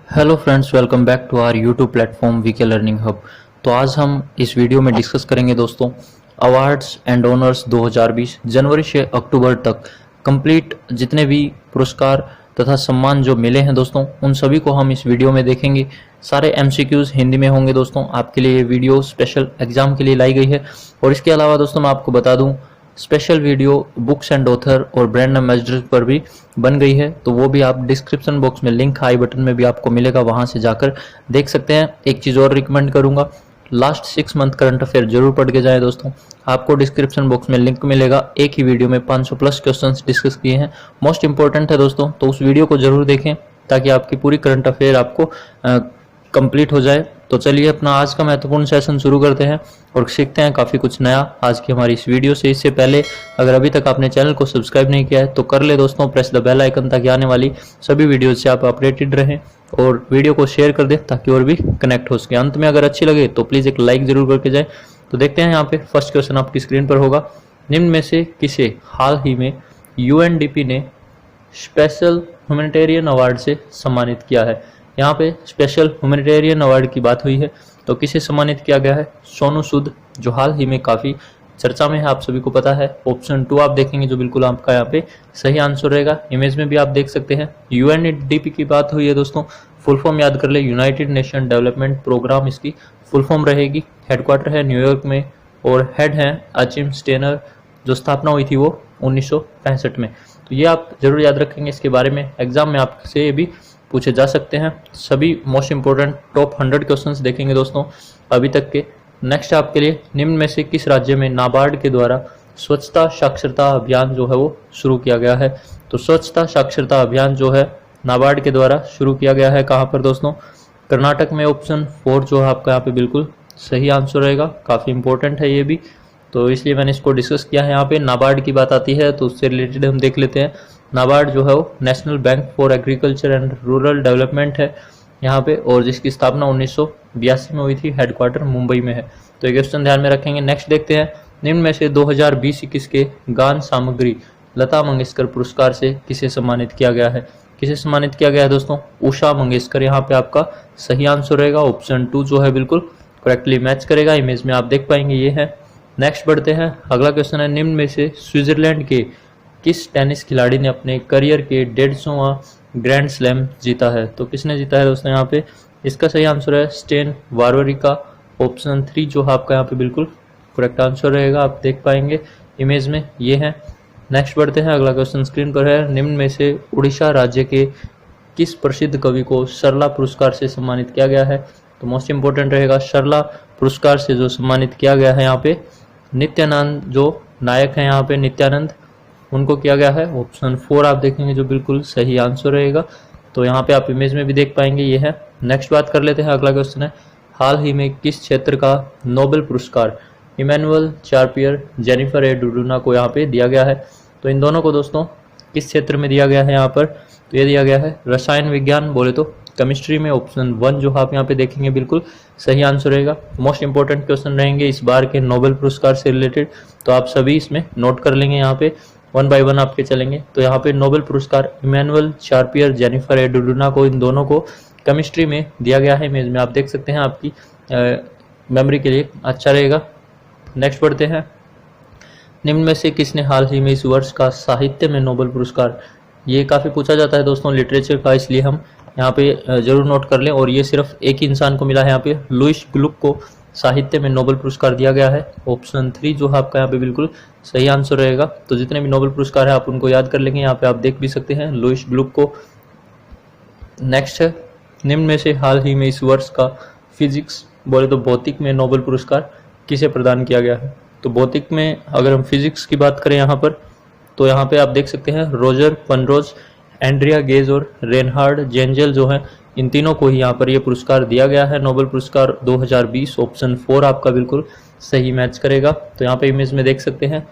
Hello friends, welcome back to our YouTube platform VK learning hub. तो आज हम इस वीडियो में डिस्कस करेंगे दोस्तों अवार्ड्स एंड ऑनर्स 2020 जनवरी से अक्टूबर तक कंप्लीट जितने भी पुरस्कार तथा सम्मान जो मिले हैं दोस्तों, उन सभी को हम इस वीडियो में देखेंगे। सारे एमसीक्यूज हिंदी में होंगे दोस्तों। आपके लिए ये वीडियो स्पेशल एग्जाम के लिए लाई गई है। और इसके अलावा दोस्तों मैं आपको बता दूं, special video books and author और ब्रांड एम्बेसडर पर भी बन गई है, तो वो भी आप डिस्क्रिप्शन बॉक्स में लिंक आई बटन में भी आपको मिलेगा, वहां से जाकर देख सकते हैं। एक चीज़ और रिकमेंड करूंगा, लास्ट 6 मंथ करंट अफेयर जरूर पढ़ के जाएं दोस्तों। आपको डिस्क्रिप्शन बॉक्स में लिंक मिलेगा। एक ही वीडियो में 500 प्लस क्वेश्चंस डिस्कस किए हैं, मोस्ट इंपॉर्टेंट है दोस्तों, तो उस वीडियो को जरूर देखें ताकि आपकी पूरी करंट अफेयर आपको कंप्लीट हो जाए। तो चलिए अपना आज का महत्वपूर्ण सेशन शुरू करते हैं और सीखते हैं काफ़ी कुछ नया आज की हमारी इस वीडियो से। इससे पहले अगर अभी तक आपने चैनल को सब्सक्राइब नहीं किया है तो कर ले दोस्तों, प्रेस द बेल आइकन ताकि आने वाली सभी वीडियो से आप अपडेटेड रहें, और वीडियो को शेयर कर दें ताकि और भी कनेक्ट हो सके। अंत में अगर अच्छी लगे तो प्लीज़ एक लाइक जरूर करके जाए। तो देखते हैं यहाँ पे फर्स्ट क्वेश्चन आपकी स्क्रीन पर होगा। निम्न में से किसे हाल ही में यूएनडीपी ने स्पेशल ह्यूमैनिटेरियन अवार्ड से सम्मानित किया है? यहाँ पे स्पेशल ह्यूमैनिटेरियन अवार्ड की बात हुई है, तो किसे सम्मानित किया गया है? सोनू सूद, जो हाल ही में काफ़ी चर्चा में है, आप सभी को पता है। ऑप्शन 2 आप देखेंगे जो बिल्कुल आपका यहाँ पे सही आंसर रहेगा। इमेज में भी आप देख सकते हैं यूएनडीपी की बात हुई है दोस्तों। फुल फॉर्म याद कर ले, यूनाइटेड नेशन डेवलपमेंट प्रोग्राम इसकी फुल फॉर्म रहेगी। हेडक्वार्टर है न्यूयॉर्क में और हेड है अचिम स्टेनर, जो स्थापना हुई थी वो 1965 में। तो ये आप जरूर याद रखेंगे, इसके बारे में एग्जाम में आपसे ये भी पूछे जा सकते हैं। सभी मोस्ट इंपोर्टेंट टॉप 100 क्वेश्चंस देखेंगे दोस्तों अभी तक के। नेक्स्ट आपके लिए, निम्न में से किस राज्य में नाबार्ड के द्वारा स्वच्छता साक्षरता अभियान जो है वो शुरू किया गया है? तो स्वच्छता साक्षरता अभियान जो है नाबार्ड के द्वारा शुरू किया गया है कहाँ पर दोस्तों? कर्नाटक में। ऑप्शन 4 जो है आपका यहाँ पे बिल्कुल सही आंसर रहेगा। काफ़ी इंपॉर्टेंट है ये भी, तो इसलिए मैंने इसको डिस्कस किया है। यहाँ पे नाबार्ड की बात आती है तो उससे रिलेटेड हम देख लेते हैं। नाबार्ड जो है वो national bank for agriculture and rural development है यहाँ पे, और जिसकी स्थापना 1982 में हुई थी। हेडक्वार्टर मुंबई में है। तो ये क्वेश्चन ध्यान में रखेंगे। नेक्स्ट देखते हैं, निम्न में से 2020-21 के गान सामग्री लता मंगेशकर पुरस्कार से किसे सम्मानित किया गया है? किसे सम्मानित किया गया है दोस्तों? उषा मंगेशकर यहाँ पे आपका सही आंसर रहेगा। ऑप्शन 2 जो है बिल्कुल करेक्टली मैच करेगा। इमेज में आप देख पाएंगे ये है। नेक्स्ट बढ़ते हैं, अगला क्वेश्चन है, निम्न में से स्विट्जरलैंड के किस टेनिस खिलाड़ी ने अपने करियर के 150वां ग्रैंड स्लैम जीता है? तो किसने जीता है दोस्तों यहाँ पे? इसका सही आंसर है स्टेन वावरिंका। ऑप्शन 3 जो है आपका यहाँ पे बिल्कुल करेक्ट आंसर रहेगा। आप देख पाएंगे इमेज में ये है। नेक्स्ट बढ़ते हैं, अगला क्वेश्चन स्क्रीन पर है, निम्न में से उड़ीसा राज्य के किस प्रसिद्ध कवि को सरला पुरस्कार से सम्मानित किया गया है? तो मोस्ट इंपोर्टेंट रहेगा, सरला पुरस्कार से जो सम्मानित किया गया है यहाँ पे नित्यानंद जो नायक है यहाँ पे नित्यानंद, उनको किया गया है। ऑप्शन 4 आप देखेंगे जो बिल्कुल सही आंसर रहेगा। तो यहाँ पे आप इमेज में भी देख पाएंगे ये है। नेक्स्ट बात कर लेते हैं, अगला क्वेश्चन है, हाल ही में किस क्षेत्र का नोबेल पुरस्कार इमैनुअल चार्पियर जेनिफर ए डुडूना को यहाँ पे दिया गया है? तो इन दोनों को दोस्तों किस क्षेत्र में दिया गया है यहाँ पर? तो ये दिया गया है रसायन विज्ञान, बोले तो केमिस्ट्री में। ऑप्शन 1 जो आप यहाँ पे देखेंगे बिल्कुल सही आंसर रहेगा। मोस्ट इंपॉर्टेंट क्वेश्चन रहेंगे इस बार के नोबेल पुरस्कार से रिलेटेड, तो आप सभी इसमें नोट कर लेंगे। यहाँ पे 1 बाय 1 आपके चलेंगे। तो यहाँ पे नोबेल पुरस्कार इमैनुअल चार्पियर जेनिफर ए डुडूना को, इन दोनों को केमिस्ट्री में दिया गया है। इमेज में आप देख सकते हैं, आपकी मेमोरी के लिए अच्छा रहेगा। नेक्स्ट बढ़ते हैं, निम्न में से किसने हाल ही में इस वर्ष का साहित्य में नोबेल पुरस्कार? ये काफ़ी पूछा जाता है दोस्तों लिटरेचर का, इसलिए हम यहाँ पे जरूर नोट कर लें। और ये सिर्फ एक ही इंसान को मिला है यहाँ पे, लुईस ग्लुक को साहित्य में नोबेल पुरस्कार दिया गया है। ऑप्शन 3 जो है आपका यहाँ पे बिल्कुल सही आंसर रहेगा। तो जितने भी नोबेल पुरस्कार है आप उनको याद कर लेंगे, यहाँ पे आप देख भी सकते हैं लुईस ग्लुक को। नेक्स्ट है, निम्न में से हाल ही में इस वर्ष का फिजिक्स, बोले तो भौतिक में नोबेल पुरस्कार किसे प्रदान किया गया है? तो भौतिक में अगर हम फिजिक्स की बात करें यहाँ पर, तो यहाँ पे आप देख सकते हैं रोजर पेनरोज, एंड्रिया गेज और रेनहार्ड जेंजल जो है, इन तीनों को ही यहाँ पर ये पुरस्कार दिया गया है, नोबेल पुरस्कार 2020। ऑप्शन 4 आपका बिल्कुल सही मैच करेगा। तो यहाँ पे इमेज में देख सकते हैं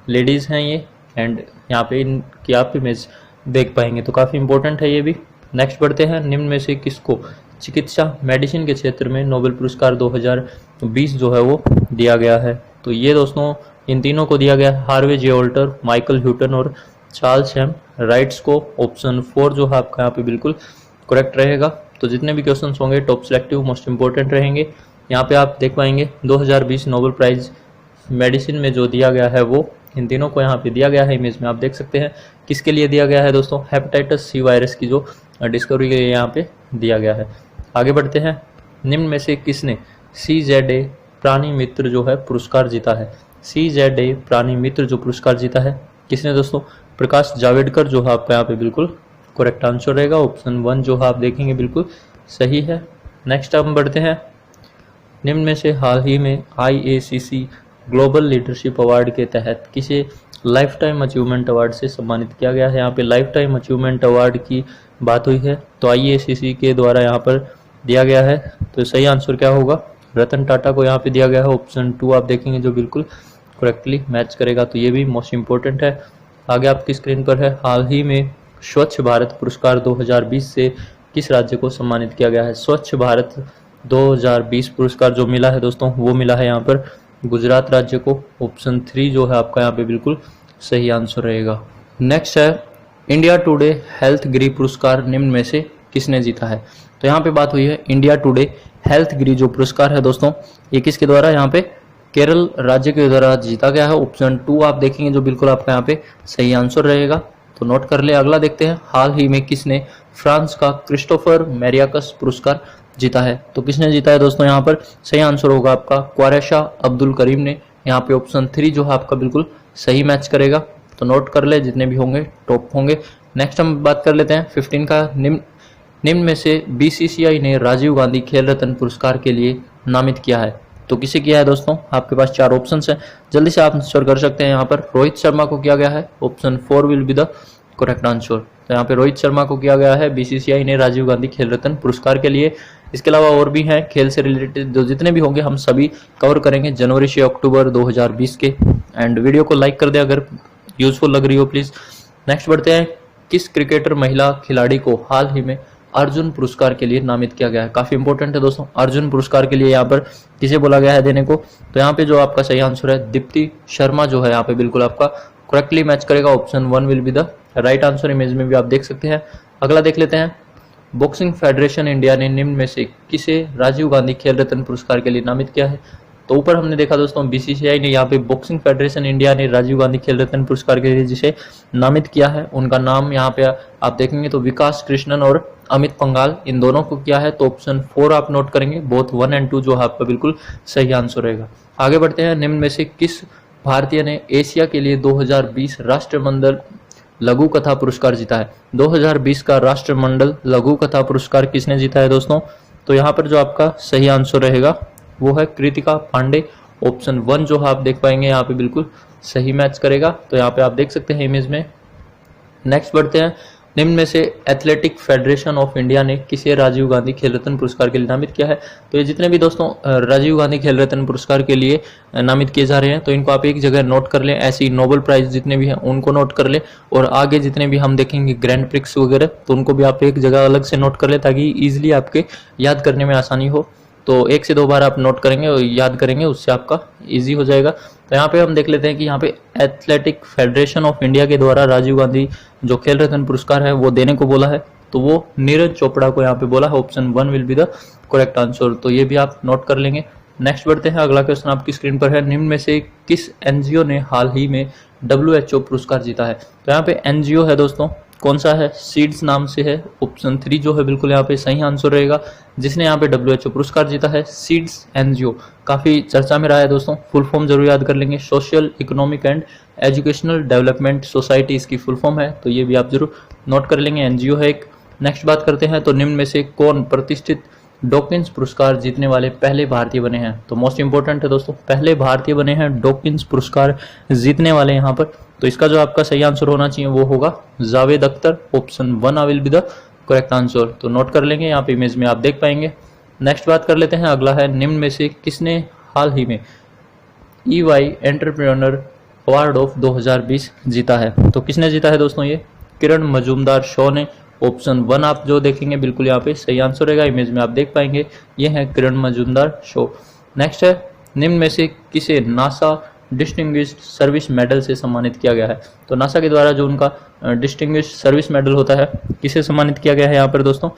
लेडीज़ हैं ये, एंड यहाँ पे इनकी आप इमेज देख पाएंगे, तो काफ़ी इंपॉर्टेंट है ये भी। नेक्स्ट बढ़ते हैं, निम्न में से किसको चिकित्सा मेडिसिन के क्षेत्र में नोबेल पुरस्कार 2020 जो है वो दिया गया है? तो ये दोस्तों इन तीनों को दिया गया है, हार्वे जे ऑल्टर, माइकल ह्यूटन और चार्ल्स एम राइट्स को। ऑप्शन 4 जो है आपका यहाँ पे बिल्कुल करेक्ट रहेगा। तो जितने भी क्वेश्चन होंगे टॉप सिलेक्टिव मोस्ट इंपॉर्टेंट रहेंगे। यहाँ पे आप देख पाएंगे 2020 नोबेल प्राइज मेडिसिन में जो दिया गया है वो इन तीनों को यहाँ पे दिया गया है। इमेज में आप देख सकते हैं किसके लिए दिया गया है दोस्तों, हेपेटाइटिस सी वायरस की जो डिस्कवरी के लिए यहाँ पे दिया गया है। आगे बढ़ते हैं, निम्न में से किसने CZA प्राणी मित्र जो है पुरस्कार जीता है। CZA प्राणी मित्र जो पुरस्कार जीता है किसने दोस्तों, प्रकाश जावड़ेकर जो है आपका यहाँ पे बिल्कुल करेक्ट आंसर रहेगा। ऑप्शन 1 जो है आप देखेंगे बिल्कुल सही है। नेक्स्ट हम बढ़ते हैं, निम्न में से हाल ही में IACC ग्लोबल लीडरशिप अवार्ड के तहत किसे लाइफ टाइम अचीवमेंट अवार्ड से सम्मानित किया गया है। यहाँ पे लाइफ टाइम अचीवमेंट अवार्ड की बात हुई है तो IACC के द्वारा यहाँ पर दिया गया है। तो सही आंसर क्या होगा, रतन टाटा को यहाँ पे दिया गया है। ऑप्शन 2 आप देखेंगे जो बिल्कुल करेक्टली मैच करेगा, तो ये भी मोस्ट इंपॉर्टेंट है। आगे आपकी स्क्रीन पर है, हाल ही में स्वच्छ भारत पुरस्कार 2020 से किस राज्य को सम्मानित किया गया है। स्वच्छ भारत 2020 पुरस्कार जो मिला है दोस्तों वो मिला है यहाँ पर गुजरात राज्य को। ऑप्शन 3 जो है आपका यहाँ पे बिल्कुल सही आंसर रहेगा। नेक्स्ट है, इंडिया टुडे हेल्थ गिरी पुरस्कार निम्न में से किसने जीता है। तो यहाँ पे बात हुई है इंडिया टुडे हेल्थ गिरी जो पुरस्कार है दोस्तों ये किसके द्वारा, यहाँ पे केरल राज्य के द्वारा जीता गया है। ऑप्शन 2 आप देखेंगे जो बिल्कुल आपका यहाँ पे सही आंसर रहेगा, तो नोट कर ले। अगला देखते हैं, हाल ही में किसने फ्रांस का क्रिस्टोफर मैरियाकस पुरस्कार जीता है। तो किसने जीता है दोस्तों, यहाँ पर सही आंसर होगा आपका क्वारेशा अब्दुल करीम ने। यहाँ पे ऑप्शन 3 जो है आपका बिल्कुल सही मैच करेगा, तो नोट कर ले, जितने भी होंगे टॉप होंगे। नेक्स्ट हम बात कर लेते हैं 15 का, निम्न में से BCCI ने राजीव गांधी खेल रत्न पुरस्कार के लिए नामित किया है। तो किसे किया है दोस्तों, आपके पास 4 ऑप्शन है, जल्दी से आप आंसर कर सकते हैं। यहाँ पर रोहित शर्मा को किया गया है, option 4 will be the correct answer. तो यहाँ पे रोहित शर्मा को किया गया है BCCI ने राजीव गांधी खेल रत्न पुरस्कार के लिए। इसके अलावा और भी हैं खेल से रिलेटेड, जो जितने भी होंगे हम सभी कवर करेंगे जनवरी से अक्टूबर 2020 के। एंड वीडियो को लाइक कर दे अगर यूजफुल लग रही हो प्लीज। नेक्स्ट बढ़ते हैं, किस क्रिकेटर महिला खिलाड़ी को हाल ही में अर्जुन पुरस्कार के लिए नामित किया गया है। काफी इंपॉर्टेंट है दोस्तों, अर्जुन पुरस्कार के लिए यहाँ पर किसे बोला गया है देने को। तो यहाँ पे जो आपका सही आंसर है दीप्ति शर्मा जो है यहाँ पे बिल्कुल आपका करेक्टली मैच करेगा। Option 1 will be the right answer, image में भी आप देख सकते हैं। अगला देख लेते हैं, बॉक्सिंग फेडरेशन इंडिया ने निम्न में से किसे राजीव गांधी खेल रत्न पुरस्कार के लिए नामित किया है। तो ऊपर हमने देखा दोस्तों BCCI ने यहाँ पे बॉक्सिंग फेडरेशन इंडिया ने राजीव गांधी खेल रत्न पुरस्कार के लिए जिसे नामित किया है उनका नाम यहाँ पे आप देखेंगे तो विकास कृष्णन और अमित पंघाल, इन दोनों को किया है। तो ऑप्शन 4 आप नोट करेंगे, बोथ 1 एंड 2 जो है आपका बिल्कुल सही आंसर रहेगा। आगे बढ़ते हैं, निम्न में से किस भारतीय ने एशिया के लिए 2020 राष्ट्रमंडल लघु कथा पुरस्कार जीता है। 2020 का राष्ट्रमंडल लघु कथा पुरस्कार किसने जीता है दोस्तों। तो यहाँ पर जो आपका सही आंसर रहेगा वो है कृतिका पांडे। ऑप्शन 1 जो है आप देख पाएंगे यहाँ पे बिल्कुल सही मैच करेगा, तो यहाँ पे आप देख सकते हैं इमेज में। नेक्स्ट बढ़ते हैं, निम्न में से एथलेटिक फेडरेशन ऑफ इंडिया ने किसे राजीव गांधी खेल रत्न पुरस्कार के लिए नामित किया है। तो ये जितने भी दोस्तों राजीव गांधी खेल रत्न पुरस्कार के लिए नामित किए जा रहे हैं तो इनको आप एक जगह नोट कर लें। ऐसी नोबेल प्राइज जितने भी हैं उनको नोट कर लें, और आगे जितने भी हम देखेंगे ग्रैंड प्रिक्स वगैरह तो उनको भी आप एक जगह अलग से नोट कर लें ताकि ईजिली आपके याद करने में आसानी हो। तो 1 से 2 बार आप नोट करेंगे और याद करेंगे, उससे आपका इजी हो जाएगा। तो यहाँ पे हम देख लेते हैं कि यहाँ पे एथलेटिक फेडरेशन ऑफ इंडिया के द्वारा राजीव गांधी जो खेल रत्न पुरस्कार है वो देने को बोला है, तो वो नीरज चोपड़ा को यहाँ पे बोला है। Option 1 will be the correct answer, तो ये भी आप नोट कर लेंगे। नेक्स्ट बढ़ते हैं, अगला क्वेश्चन आपकी स्क्रीन पर है, निम्न में से किस NGO ने हाल ही में WHO पुरस्कार जीता है। तो यहाँ पे NGO है दोस्तों, कौन सा है, सीड्स नाम से है। ऑप्शन 3 जो है बिल्कुल यहाँ पे सही आंसर रहेगा, जिसने यहाँ पे WHO पुरस्कार जीता है सीड्स NGO। काफी चर्चा में रहा है दोस्तों, फुल फॉर्म जरूर याद कर लेंगे, social economic and educational development society इसकी फुल फॉर्म है, तो ये भी आप जरूर नोट कर लेंगे, NGO है एक। नेक्स्ट बात करते हैं, तो निम्न में से कौन प्रतिष्ठित डॉकिंस पुरस्कार जीतने वाले पहले भारतीय बने हैं। तो मोस्ट इंपॉर्टेंट है दोस्तों, पहले भारतीय बने हैं डॉकिंस पुरस्कार जीतने वाले यहाँ पर। तो इसका जो आपका सही आंसर होना चाहिए वो होगा Javed Akhtar. Option 1 will be the correct answer, तो नोट कर लेंगे, यहाँ पे इमेज में आप देख पाएंगे। नेक्स्ट बात कर लेते हैं, अगला है, निम्न में से किसने हाल ही में EY एंटरप्रेन्योर अवार्ड ऑफ 2020 जीता है। तो किसने जीता है दोस्तों, ये किरण मजूमदार शो ने। ऑप्शन 1 आप जो देखेंगे बिल्कुल यहाँ पे सही आंसर रहेगा, इमेज में आप देख पाएंगे, ये है किरण मजूमदार शो। नेक्स्ट है, निम्न में से किसे नासा डिस्टिंग्विश्ड सर्विस मेडल से सम्मानित किया गया है। तो नासा के द्वारा जो उनका डिस्टिंग्विश्ड सर्विस मेडल होता है किसे सम्मानित किया गया है यहाँ पर दोस्तों,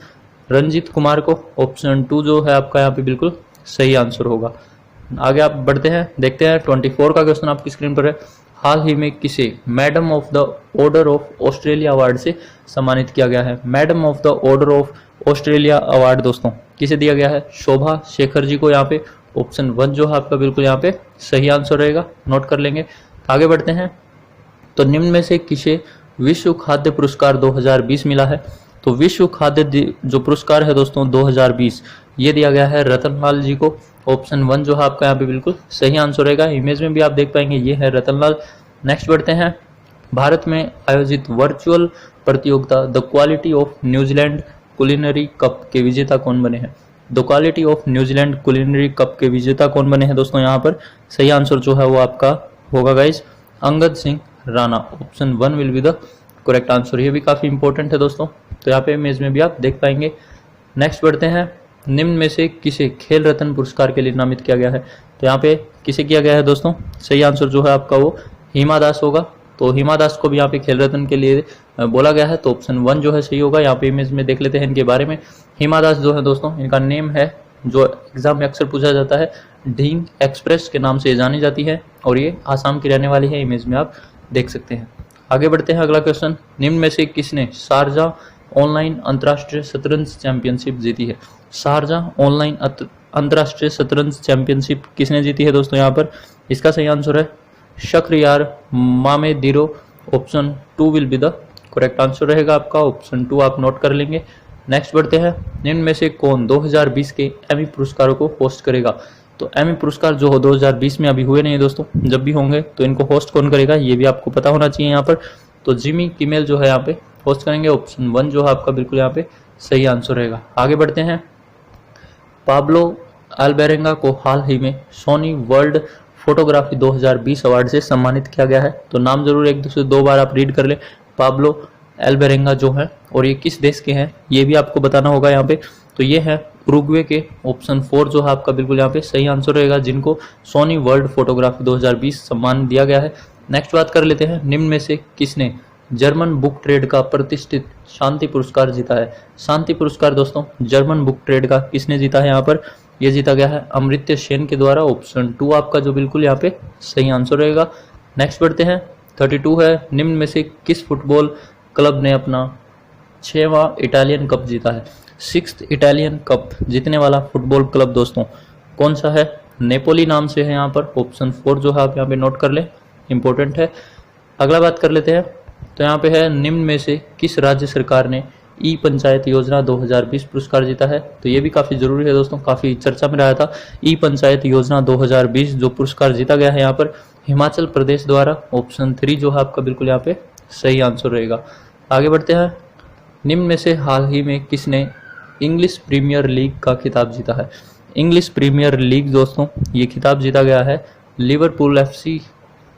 रंजीत कुमार को। ऑप्शन 2 जो है आपका यहाँ पे बिल्कुल सही आंसर होगा। आगे आप बढ़ते हैं, देखते हैं 24 का क्वेश्चन आपकी स्क्रीन पर है। हाल ही में किसे madam of the order of Australia award से सम्मानित किया गया है? Madam of the order of Australia award दोस्तों किसे दिया गया है? शोभा शेखर जी को यहाँ पे। ऑप्शन 1 जो है आपका बिल्कुल यहाँ पे सही आंसर रहेगा, नोट कर लेंगे। आगे बढ़ते हैं, तो निम्न में से किसे विश्व खाद्य पुरस्कार 2020 मिला है? तो विश्व खाद्य जो पुरस्कार है दोस्तों 2020 ये दिया गया है रतनलाल जी को। ऑप्शन 1 जो है आपका यहाँ पे बिल्कुल सही आंसर रहेगा। इमेज में भी आप देख पाएंगे ये है रतनलाल। नेक्स्ट बढ़ते हैं, भारत में आयोजित वर्चुअल प्रतियोगिता the quality of New Zealand culinary cup के विजेता कौन बने हैं? The quality of New Zealand culinary cup के विजेता कौन बने हैं दोस्तों? यहाँ पर सही आंसर जो है वो आपका होगा guys Angad Singh Rana. Option 1 will be the correct answer. ये भी काफी इंपॉर्टेंट है दोस्तों, तो यहाँ पे इमेज में भी आप देख पाएंगे। नेक्स्ट बढ़ते हैं, निम्न में से किसे खेल रत्न पुरस्कार के लिए नामित किया गया है? तो यहाँ पे किसे किया गया है दोस्तों? सही आंसर जो है आपका वो हिमा दास होगा। तो हिमा दास को भी यहाँ पे खेल रत्न के लिए बोला गया है, तो ऑप्शन 1 जो है सही होगा। यहाँ पे इमेज में देख लेते हैं इनके बारे में। हिमा दास जो है दोस्तों इनका नेम है जो एग्जाम में अक्सर पूछा जाता है, ढींग एक्सप्रेस के नाम से जानी जाती है और ये आसाम की रहने वाली है। इमेज में आप देख सकते हैं। आगे बढ़ते हैं, अगला क्वेश्चन, निम्न में से किसने शारजाह ऑनलाइन अंतर्राष्ट्रीय शतरंज चैंपियनशिप जीती है? शारजाह ऑनलाइन अंतर्राष्ट्रीय शतरंज चैंपियनशिप किसने जीती है दोस्तों? यहाँ पर इसका सही आंसर है Shakhriyar Mamedyarov. Option 2 will be the correct answer रहेगा आपका। ऑप्शन 2 आप नोट कर लेंगे। नेक्स्ट बढ़ते हैं, निम्न में से कौन 2020 के एमी पुरस्कारों को होस्ट करेगा? तो एमी पुरस्कार जो हो 2020 में अभी हुए नहीं है दोस्तों, जब भी होंगे तो इनको होस्ट कौन करेगा ये भी आपको पता होना चाहिए यहाँ पर। तो जिमी किमेल जो है यहाँ पे होस्ट करेंगे। ऑप्शन 1 जो है आपका बिल्कुल यहाँ पे सही आंसर रहेगा। आगे बढ़ते हैं, पाब्लो अल्बेरेंगा को हाल ही में सोनी वर्ल्ड फोटोग्राफी 2020 अवार्ड से सम्मानित किया गया है। तो नाम जरूर एक से 2 बार आप रीड कर ले, पाब्लो अल्बेरेंगा जो है, और ये किस देश के हैं ये भी आपको बताना होगा यहाँ पे। तो ये है उरुग्वे के। ऑप्शन 4 जो है आपका बिल्कुल यहाँ पे सही आंसर रहेगा, जिनको सोनी वर्ल्ड फोटोग्राफी 2020 सम्मान दिया गया है। नेक्स्ट बात कर लेते हैं, निम्न में से किसने जर्मन बुक ट्रेड का प्रतिष्ठित शांति पुरस्कार जीता है? शांति पुरस्कार दोस्तों जर्मन बुक ट्रेड का किसने जीता है? यहाँ पर ये जीता गया है अमर्त्य सेन के द्वारा। ऑप्शन 2 आपका जो बिल्कुल यहाँ पे सही आंसर रहेगा। नेक्स्ट बढ़ते हैं, 32 है, निम्न में से किस फुटबॉल क्लब ने अपना 6वां इटालियन कप जीता है? 6th इटालियन कप जीतने वाला फुटबॉल क्लब दोस्तों कौन सा है? नेपोली नाम से है यहाँ पर। ऑप्शन 4 जो है आप यहाँ पे नोट कर ले, इंपॉर्टेंट है। अगला बात कर लेते हैं, तो यहाँ पे है निम्न में से किस राज्य सरकार ने ई पंचायत योजना 2020 पुरस्कार जीता है? तो ये भी काफी जरूरी है दोस्तों, काफी चर्चा में रहा था। ई पंचायत योजना 2020 जो पुरस्कार जीता गया है यहाँ पर हिमाचल प्रदेश द्वारा। ऑप्शन 3 जो है आपका बिल्कुल यहाँ पे सही आंसर रहेगा। आगे बढ़ते हैं, निम्न में से हाल ही में किसने इंग्लिश प्रीमियर लीग का खिताब जीता है? इंग्लिश प्रीमियर लीग दोस्तों ये खिताब जीता गया है लिवरपूल एफसी।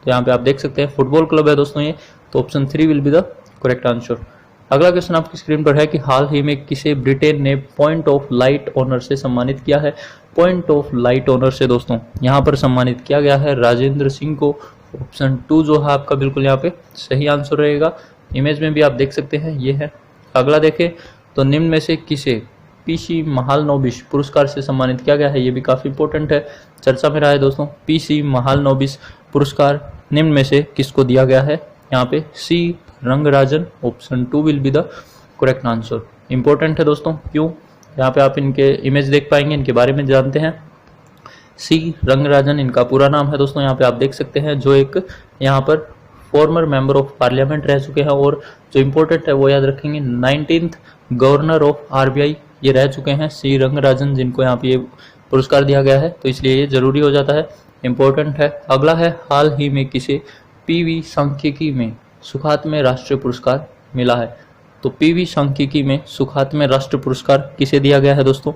तो यहाँ पे आप देख सकते हैं फुटबॉल क्लब है दोस्तों ये। तो option 3 will be the correct answer. अगला क्वेश्चन आपकी स्क्रीन पर है कि हाल ही में किसे ब्रिटेन ने पॉइंट ऑफ लाइट ऑनर से सम्मानित किया है? पॉइंट ऑफ लाइट ऑनर से दोस्तों यहाँ पर सम्मानित किया गया है राजेंद्र सिंह को। ऑप्शन 2 जो है आपका बिल्कुल यहाँ पे सही आंसर रहेगा। इमेज में भी आप देख सकते हैं ये है। अगला देखें, तो निम्न में से किसे पीसी महालनोबिस पुरस्कार से सम्मानित किया गया है? ये भी काफी इंपॉर्टेंट है, चर्चा में रहा है दोस्तों। पीसी महालनोबिस पुरस्कार निम्न में से किसको दिया गया है? यहाँ पे C Rangarajan. Option 2 will be the correct answer. Important है दोस्तों, क्यों? यहाँ पे आप इनके इमेज देख पाएंगे, इनके बारे में जानते हैं। सी रंगराजन इनका पूरा नाम है दोस्तों, यहाँ पे आप देख सकते हैं, जो एक यहाँ पर फॉर्मर मेंबर ऑफ पार्लियामेंट रह चुके हैं, और जो इम्पोर्टेंट है वो याद रखेंगे 19th गवर्नर ऑफ आरबीआई ये रह चुके हैं सी रंगराजन, जिनको यहाँ पे ये पुरस्कार दिया गया है। तो इसलिए ये जरूरी हो जाता है, इम्पोर्टेंट है। अगला है, हाल ही में किसे पीवी सांख्यिकी में सुखात्मे राष्ट्रीय पुरस्कार मिला है? तो पीवी सांख्यिकी में सुखात्मे राष्ट्रीय पुरस्कार किसे दिया गया है दोस्तों?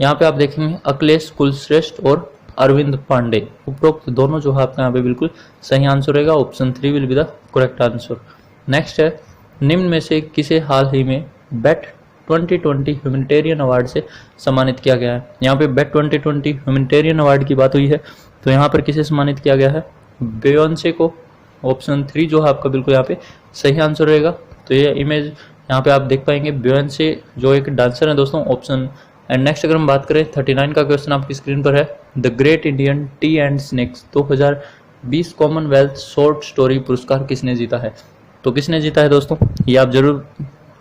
यहाँ पे आप देखेंगे अखिलेश कुलश्रेष्ठ और अरविंद पांडे। उपरोक्त दोनों जो है आपका यहाँ पे बिल्कुल सही आंसर रहेगा। Option 3 will be the correct answer. Next है, निम्न में से किसे हाल ही में बेट 2020 ह्यूमैनिटेरियन अवार्ड से सम्मानित किया गया है? यहाँ पे बेट 2020 ह्यूमैनिटेरियन अवार्ड की बात हुई है, तो यहाँ पर किसे सम्मानित किया गया है? बेयोंसे को। ऑप्शन 3 जो है आपका बिल्कुल यहाँ पे सही आंसर रहेगा। तो ये इमेज यहाँ पे आप देख पाएंगे बेयोंसे जो एक डांसर है दोस्तों, ऑप्शन। एंड नेक्स्ट अगर हम बात करें 39 का क्वेश्चन आपकी स्क्रीन पर है, the great Indian T and snacks 2020 Commonwealth short story पुरस्कार किसने जीता है? तो किसने जीता है दोस्तों, ये आप जरूर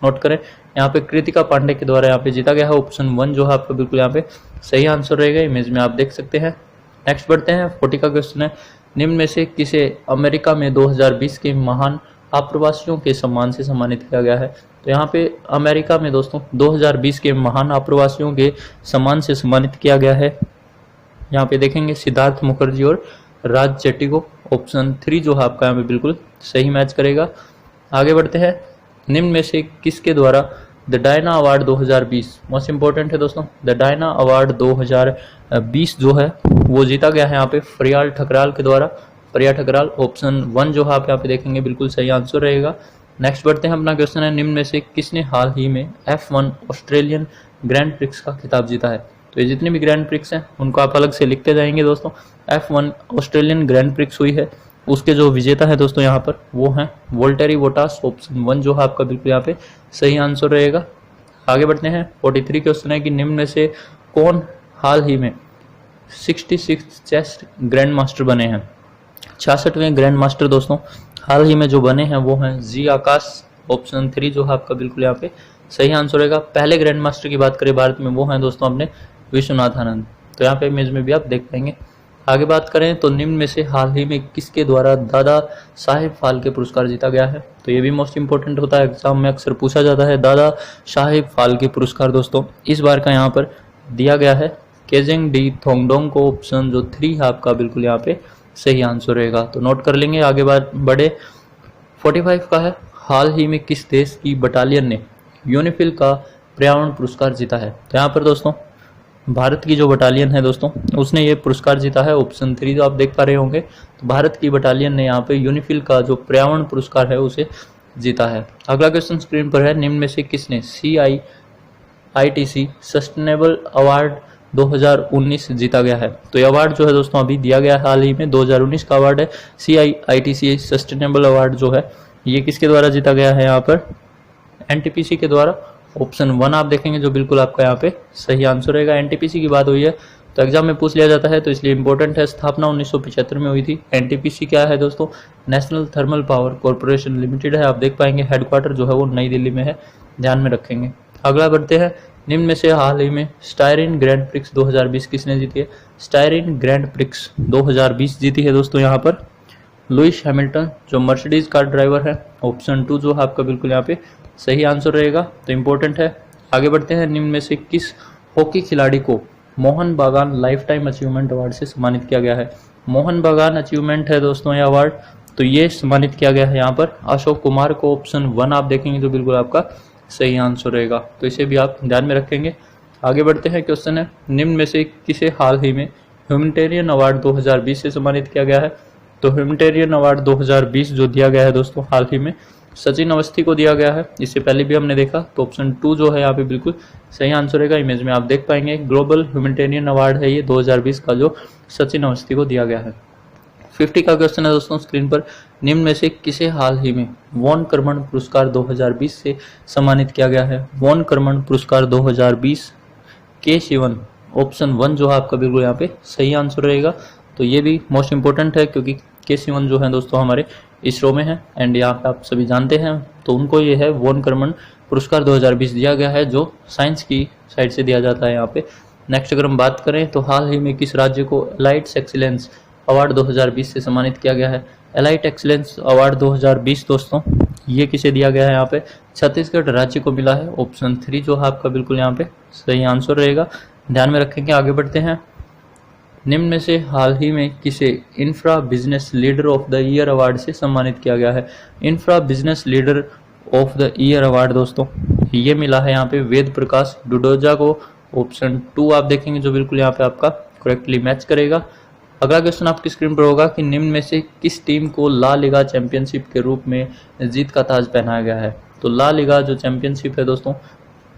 नोट करें। यहाँ पे कृतिका पांडे के द्वारा यहाँ पे जीता गया है, ऑप्शन 1 जो है आपका बिल्कुल यहाँ पे सही आंसर रहेगा, इमेज में आप देख सकते हैं। नेक्स्ट बढ़ते हैं 40 का क्वेश्चन है, निम्न में से किसे अमेरिका में 2020 के महान आप्रवासियों के सम्मान से सम्मानित किया गया है? तो यहाँ पे अमेरिका में दोस्तों 2020 के महान आप्रवासियों के सम्मान से सम्मानित किया गया है। यहाँ पे देखेंगे सिद्धार्थ मुखर्जी और राज चेट्टी को, ऑप्शन 3 जो है आपका यहाँ पे बिल्कुल सही मैच करेगा। आगे बढ़ते हैं, निम्न में से किसके द्वारा the Diana award 2020, most important है दोस्तों, द डायना अवार्ड 2020 जो है वो जीता गया है यहाँ पे प्रिया ठकराल के द्वारा, प्रिया ठकराल, ऑप्शन 1 जो है आप यहाँ पे देखेंगे बिल्कुल सही आंसर रहेगा। नेक्स्ट बढ़ते हैं, अपना क्वेश्चन है, निम्न में से किसने हाल ही में F1 ऑस्ट्रेलियन ग्रैंड प्रिक्स का खिताब जीता है? तो ये जितने भी ग्रैंड प्रिक्स हैं उनको आप अलग से लिखते जाएंगे दोस्तों। F1 ऑस्ट्रेलियन ग्रैंड प्रिक्स हुई है, उसके जो विजेता है दोस्तों यहाँ पर वो हैं वोल्टेरी बोटास, ऑप्शन 1 जो है आपका बिल्कुल यहाँ पे सही आंसर रहेगा। आगे बढ़ते हैं 43 क्वेश्चन है कि निम्न में से कौन हाल ही में 66 चेस ग्रैंड मास्टर बने हैं? 66वें ग्रैंड मास्टर दोस्तों हाल ही में जो बने हैं वो हैं जी आकाश, ऑप्शन 3 जो है आपका बिल्कुल यहाँ पे सही आंसर रहेगा। पहले ग्रैंड मास्टर की बात करें भारत में वो हैं दोस्तों अपने विश्वनाथ आनंद, तो यहाँ पे इमेज में भी आप देख पाएंगे। आगे बात करें तो निम्न में से हाल ही में किसके द्वारा दादा साहेब फाल्के पुरस्कार जीता गया है? तो ये भी मोस्ट इंपॉर्टेंट होता है, एग्जाम में अक्सर पूछा जाता है। दादा साहेब फाल्के पुरस्कार दोस्तों इस बार का यहाँ पर दिया गया है केजिंग डी थोंगडोंग को, ऑप्शन जो 3 है आपका बिल्कुल यहाँ पे सही आंसर रहेगा, तो नोट कर लेंगे। आगे बात बढ़े 45 का है, हाल ही में किस देश की बटालियन ने यूनिफिल का पर्यावरण पुरस्कार जीता है? तो यहाँ पर दोस्तों भारत की जो बटालियन है दोस्तों उसने ये पुरस्कार जीता है, ऑप्शन 3 जो आप देख पा रहे होंगे। तो भारत की बटालियन ने यहाँ पे यूनिफिल का जो पर्यावरण पुरस्कार है उसे जीता है। अगला क्वेश्चन स्क्रीन पर है, निम्न में से किसने CIITC सस्टेनेबल अवार्ड 2019 जीता गया है? तो ये अवार्ड जो है दोस्तों अभी दिया गया है, हाल ही में 2019 का अवार्ड है। CIITC सस्टेनेबल अवार्ड जो है ये किसके द्वारा जीता गया है? यहाँ पर NTPC के द्वारा, ऑप्शन 1 आप देखेंगे जो बिल्कुल आपका यहाँ पे सही आंसर रहेगा। NTPC की बात हुई है तो एग्जाम में पूछ लिया जाता है, तो इसलिए इंपॉर्टेंट है। स्थापना 1975 में हुई थी। NTPC क्या है दोस्तों? National thermal power corporation limited है, आप देख पाएंगे। हेडक्वार्टर जो है वो नई दिल्ली में है, ध्यान में रखेंगे। अगला बढ़ते हैं, निम्न में से हाल ही में स्टायरिन ग्रैंड प्रिक्स 2020 किसने जीती है? स्टायरिन ग्रैंड प्रिक्स 2020 जीती है दोस्तों यहाँ पर लुइस हैमिल्टन जो मर्सिडीज कार ड्राइवर है, ऑप्शन 2 जो है आपका बिल्कुल यहाँ पे सही आंसर रहेगा, तो इंपॉर्टेंट है। आगे बढ़ते हैं, निम्न में से किस हॉकी खिलाड़ी को मोहन बागान लाइफ टाइम अचीवमेंट अवार्ड से सम्मानित किया गया है? मोहन बागान अचीवमेंट है दोस्तों ये अवार्ड, तो ये सम्मानित किया गया है यहाँ पर अशोक कुमार को, ऑप्शन 1 आप देखेंगे तो बिल्कुल आपका सही आंसर रहेगा, तो इसे भी आप ध्यान में रखेंगे। आगे बढ़ते हैं, क्वेश्चन है, निम्न में से किसे हाल ही में ह्यूमैनिटेरियन अवार्ड 2020 से सम्मानित किया गया है? तो ह्यूमैनिटेरियन अवार्ड 2020 जो दिया गया है दोस्तों हाल ही में सचिन अवस्थी को दिया गया है, इससे पहले भी हमने देखा, तो ऑप्शन 2 जो है यहाँ पे बिल्कुल सही आंसर रहेगा। इमेज में आप देख पाएंगे ग्लोबल ह्यूमैनिटेरियन अवार्ड है ये 2020 का जो सचिन अवस्थी को दिया गया है। 50 का क्वेश्चन है दोस्तों स्क्रीन पर, निम्न में से किसे हाल ही में वॉन कर्मण पुरस्कार 2020 से सम्मानित किया गया है? वॉन कर्मण पुरस्कार 2020 के शिवन, ऑप्शन 1 जो है आपका बिल्कुल यहाँ पे सही आंसर रहेगा, तो ये भी मोस्ट इंपॉर्टेंट है क्योंकि के शिवन जो है दोस्तों हमारे इसरो में है एंड यहाँ पे आप सभी जानते हैं, तो उनको ये है वॉन कर्मण पुरस्कार 2020 दिया गया है जो साइंस की साइड से दिया जाता है यहाँ पे। नेक्स्ट अगर हम बात करें तो हाल ही में किस राज्य को एलाइट्स एक्सीलेंस अवार्ड 2020 से सम्मानित किया गया है? एलाइट एक्सीलेंस अवार्ड 2020 दोस्तों ये किसे दिया गया है? यहाँ पे छत्तीसगढ़ राज्य को मिला है, ऑप्शन 3 जो है आपका बिल्कुल यहाँ पे सही आंसर रहेगा, ध्यान में रखेंगे। आगे बढ़ते हैं, निम्न में से हाल ही में किसे infra business leader of the year award से सम्मानित किया गया है? Infra business leader of the year award दोस्तों ये मिला है यहाँ पे वेद प्रकाश डुडोजा को, ऑप्शन 2 आप देखेंगे जो बिल्कुल यहाँ पे आपका करेक्टली मैच करेगा। अगला क्वेश्चन आपकी स्क्रीन पर होगा कि निम्न में से किस टीम को ला लिगा चैंपियनशिप के रूप में जीत का ताज पहनाया गया है? तो ला लिगा जो चैंपियनशिप है दोस्तों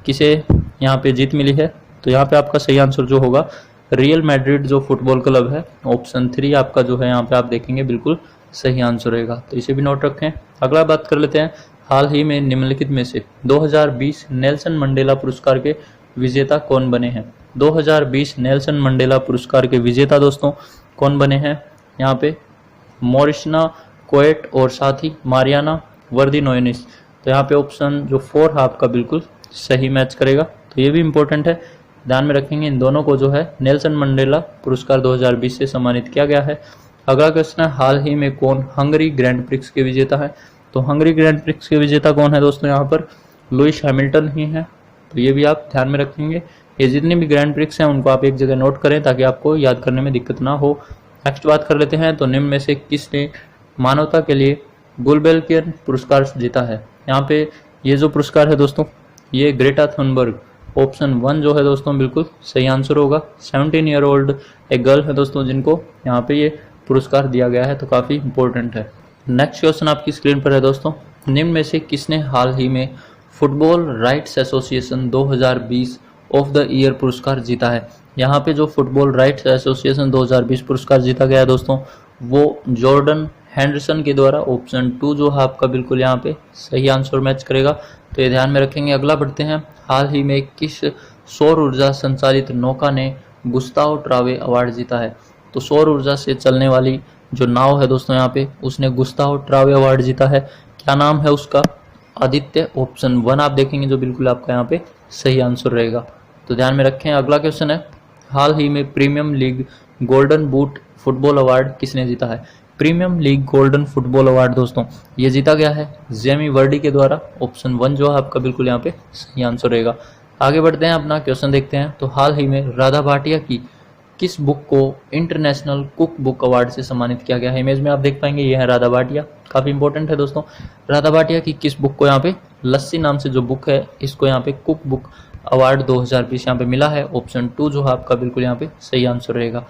किसे यहाँ पे जीत मिली है? तो यहाँ पे आपका सही आंसर जो होगा रियल मैड्रिड जो फुटबॉल क्लब है, ऑप्शन 3 आपका जो है यहाँ पे आप देखेंगे बिल्कुल सही आंसर रहेगा, तो इसे भी नोट रखें। अगला बात कर लेते हैं, हाल ही में निम्नलिखित में से 2020 नेल्सन मंडेला पुरस्कार के विजेता कौन बने हैं? 2020 नेल्सन मंडेला पुरस्कार के विजेता दोस्तों कौन बने हैं? यहाँ पे मॉरिशना कोएट और साथ ही मारियाना वर्दिनोइनिस। तो यहाँ पे ऑप्शन जो 4 है आपका बिल्कुल सही मैच करेगा। तो ये भी इम्पोर्टेंट है, ध्यान में रखेंगे। इन दोनों को जो है नेल्सन मंडेला पुरस्कार 2020 से सम्मानित किया गया है। अगला क्वेश्चन है, हाल ही में कौन हंगरी ग्रैंड प्रिक्स के विजेता है? तो हंगरी ग्रैंड प्रिक्स के विजेता कौन है दोस्तों? यहाँ पर लुइस हैमिल्टन ही है। तो ये भी आप ध्यान में रखेंगे। ये जितने भी ग्रैंड प्रिक्स हैं उनको आप एक जगह नोट करें ताकि आपको याद करने में दिक्कत ना हो। नेक्स्ट बात कर लेते हैं, तो निम्न में से किसने मानवता के लिए गुलबेल्कियर पुरस्कार जीता है? यहाँ पे ये जो पुरस्कार है दोस्तों, ये ग्रेटा थुनबर्ग, ऑप्शन 1 जो है दोस्तों बिल्कुल सही आंसर होगा। 17 ईयर ओल्ड एक गर्ल है दोस्तों जिनको यहाँ पे ये पुरस्कार दिया गया है, तो काफ़ी इंपॉर्टेंट है। नेक्स्ट क्वेश्चन आपकी स्क्रीन पर है दोस्तों, निम्न में से किसने हाल ही में football rights association 2020 of the year पुरस्कार जीता है? यहाँ पे जो फुटबॉल राइट्स एसोसिएशन 2020 पुरस्कार जीता गया है दोस्तों, वो जॉर्डन हैंडरसन के द्वारा, ऑप्शन 2 जो है आपका बिल्कुल यहाँ पे सही आंसर मैच करेगा। तो ये ध्यान में रखेंगे। अगला बढ़ते हैं, हाल ही में किस सौर ऊर्जा संचालित नौका ने गुस्ताव ट्रावे अवार्ड जीता है? तो सौर ऊर्जा से चलने वाली जो नाव है दोस्तों यहाँ पे, उसने गुस्ताव ट्रावे अवार्ड जीता है। क्या नाम है उसका? आदित्य, ऑप्शन 1 आप देखेंगे जो बिल्कुल आपका यहाँ पे सही आंसर रहेगा। तो ध्यान में रखें। अगला क्वेश्चन है, हाल ही में premium league golden boot football award किसने जीता है? Premium league golden football award दोस्तों ये जीता गया है जेमी वर्डी के द्वारा, ऑप्शन 1 जो है आपका बिल्कुल यहाँ पे सही आंसर रहेगा। आगे बढ़ते हैं, अपना क्वेश्चन देखते हैं। तो हाल ही में राधा भाटिया की किस बुक को इंटरनेशनल कुक बुक अवार्ड से सम्मानित किया गया है? इमेज में आप देख पाएंगे ये है राधा भाटिया, काफ़ी इंपॉर्टेंट है दोस्तों। राधा भाटिया की किस बुक को यहाँ पे, लस्सी नाम से जो बुक है, इसको यहाँ पे कुक बुक अवार्ड 2020 यहाँ पे मिला है, ऑप्शन 2 जो है आपका बिल्कुल यहाँ पे सही आंसर रहेगा।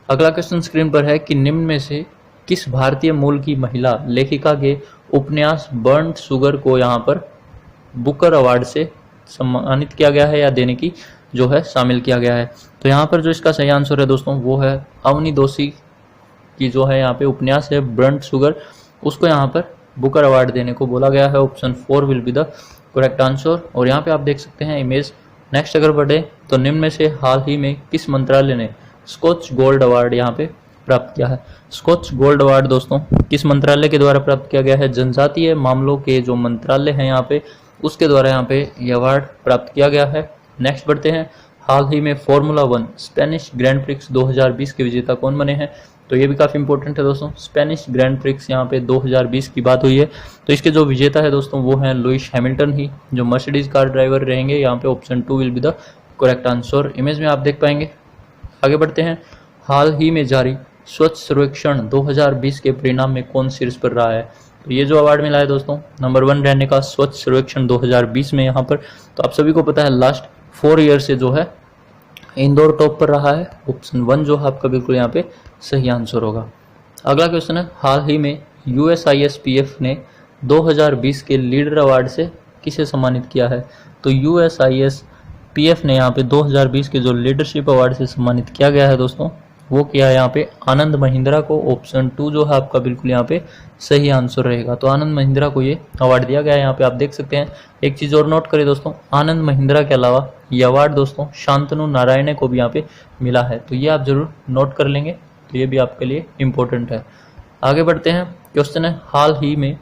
अगला क्वेश्चन स्क्रीन पर है कि निम्न में से किस भारतीय मूल की महिला लेखिका के उपन्यास बर्न्ड शुगर को यहाँ पर बुकर अवार्ड से सम्मानित किया गया है या देने की जो है शामिल किया गया है? तो यहाँ पर जो इसका सही आंसर है दोस्तों वो है अवनी दोषी की जो है यहाँ पे उपन्यास है बर्न्ड शुगर, उसको यहाँ पर बुकर अवार्ड देने को बोला गया है। Option 4 will be the correct answer. और यहाँ पे आप देख सकते हैं इमेज। नेक्स्ट अगर बढ़े तो निम्न में से हाल ही में किस मंत्रालय ने स्कॉच गोल्ड अवार्ड यहाँ पे प्राप्त किया है? स्कॉच गोल्ड अवार्ड दोस्तों किस मंत्रालय के द्वारा प्राप्त किया गया है? जनजातीय मामलों के जो मंत्रालय है यहाँ पे, उसके द्वारा यहाँ पे ये अवार्ड प्राप्त किया गया है। नेक्स्ट बढ़ते हैं, हाल ही में फॉर्मूला 1 स्पेनिश ग्रैंड प्रिक्स 2020 के विजेता कौन बने हैं? तो ये भी काफ़ी इंपॉर्टेंट है दोस्तों। स्पेनिश ग्रैंड प्रिक्स यहाँ पे 2020 की बात हुई है, तो इसके जो विजेता है दोस्तों वो हैं लुइस हैमिल्टन ही, जो मर्सिडीज कार ड्राइवर रहेंगे। यहाँ पे option 2 will be the correct answer. Image में आप देख पाएंगे। आगे बढ़ते हैं, हाल ही में जारी स्वच्छ सर्वेक्षण 2020 के परिणाम में कौन शीर्ष पर रहा है? तो ये जो अवार्ड मिला है दोस्तों नंबर 1 रहने का स्वच्छ सर्वेक्षण 2020 में यहाँ पर, तो आप सभी को पता है लास्ट 4 ईयर से जो है इंदौर टॉप पर रहा है। ऑप्शन 1 जो है आपका बिल्कुल यहाँ पे सही आंसर होगा। अगला क्वेश्चन है, हाल ही में USISPF ने 2020 के लीडर अवार्ड से किसे सम्मानित किया है? तो USISPF ने यहाँ पे 2020 के जो लीडरशिप अवार्ड से सम्मानित किया गया है दोस्तों, वो किया है यहाँ पे आनंद महिंद्रा को। ऑप्शन 2 जो है आपका बिल्कुल यहाँ पे सही आंसर रहेगा। तो आनंद महिंद्रा को ये अवार्ड दिया गया है। यहाँ पे आप देख सकते हैं। एक चीज़ और नोट करें दोस्तों, आनंद महिंद्रा के अलावा ये अवार्ड दोस्तों शांतनु नारायण को भी यहाँ पे मिला है, तो ये आप जरूर नोट कर लेंगे, तो ये भी आपके लिए इम्पोर्टेंट है। आगे बढ़ते हैं, क्वेश्चन है, हाल ही में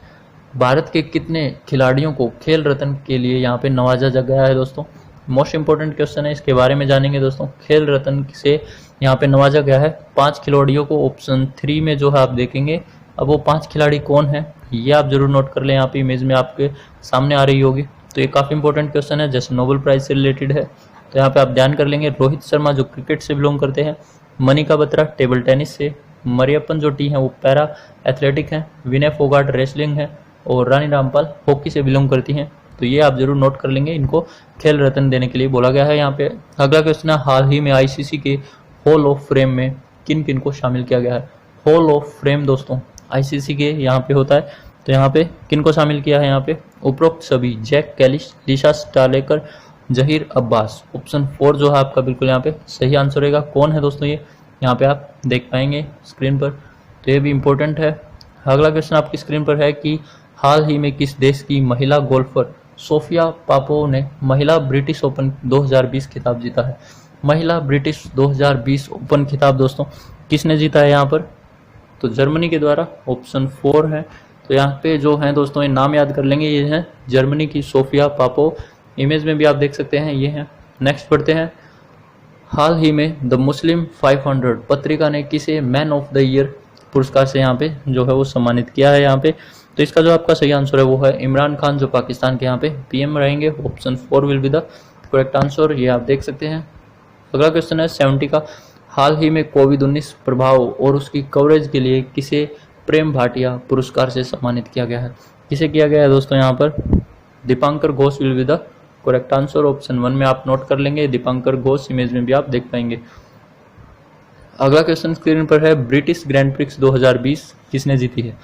भारत के कितने खिलाड़ियों को खेल रत्न के लिए यहाँ पे नवाजा गया है दोस्तों? मोस्ट इंपॉर्टेंट क्वेश्चन है, इसके बारे में जानेंगे दोस्तों। खेल रत्न से यहाँ पे नवाजा गया है 5 खिलाड़ियों को, ऑप्शन 3 में जो है आप देखेंगे। अब वो 5 खिलाड़ी कौन है ये आप जरूर नोट कर लें, यहाँ पे इमेज में आपके सामने आ रही होगी। तो ये काफ़ी इंपॉर्टेंट क्वेश्चन है, जैसे नोबेल प्राइज से रिलेटेड है, तो यहाँ पे आप ध्यान कर लेंगे। रोहित शर्मा जो क्रिकेट से बिलोंग करते हैं, मनिका बत्रा टेबल टेनिस से, मरियप्पन जो टी है वो पैरा एथलेटिक हैं, विनय फोगाट रेसलिंग है, और रानी रामपाल हॉकी से बिलोंग करती हैं। तो ये आप जरूर नोट कर लेंगे, इनको खेल रत्न देने के लिए बोला गया है यहाँ पे। अगला क्वेश्चन है, हाल ही में ICC के हॉल ऑफ फेम में किन किन को शामिल किया गया है? हॉल ऑफ फेम दोस्तों ICC के यहाँ पे होता है, तो यहाँ पे किन को शामिल किया है? यहाँ पे उपरोक्त सभी, Jacques Kallis, Lisa Sthalekar, Zaheer Abbas. Option 4 जो है आपका बिल्कुल यहाँ पे सही आंसर रहेगा। कौन है दोस्तों ये, यहाँ पे आप देख पाएंगे स्क्रीन पर, तो ये भी इम्पोर्टेंट है। अगला क्वेश्चन आपकी स्क्रीन पर है कि हाल ही में किस देश की महिला गोल्फर सोफिया पापोव ने महिला ब्रिटिश ओपन 2020 खिताब जीता है? महिला ब्रिटिश 2020 ओपन खिताब दोस्तों किसने जीता है यहाँ पर? तो जर्मनी के द्वारा, ऑप्शन 4 है। तो यहाँ पे जो है दोस्तों ये नाम याद कर लेंगे, ये है जर्मनी की सोफिया पापोव। इमेज में भी आप देख सकते हैं, ये है। नेक्स्ट पढ़ते हैं। हाल ही में द मुस्लिम 500 पत्रिका ने किसे मैन ऑफ द ईयर पुरस्कार से यहाँ पे जो है वो सम्मानित किया है यहाँ पे? तो इसका जो आपका सही आंसर है वो है इमरान खान, जो पाकिस्तान के यहाँ पे पीएम रहेंगे। Option 4 will be the correct answer, ये आप देख सकते हैं। अगला क्वेश्चन है 70 का। हाल ही में कोविड-19 प्रभाव और उसकी कवरेज के लिए किसे प्रेम भाटिया पुरस्कार से सम्मानित किया गया है? किसे किया गया है दोस्तों यहाँ पर? Dipankar Ghosh will be the correct answer. Option 1 में आप नोट कर लेंगे, दीपांकर घोष। इमेज में भी आप देख पाएंगे। अगला क्वेश्चन स्क्रीन पर है, ब्रिटिश ग्रैंड प्रिक्स 2020 किसने जीती है?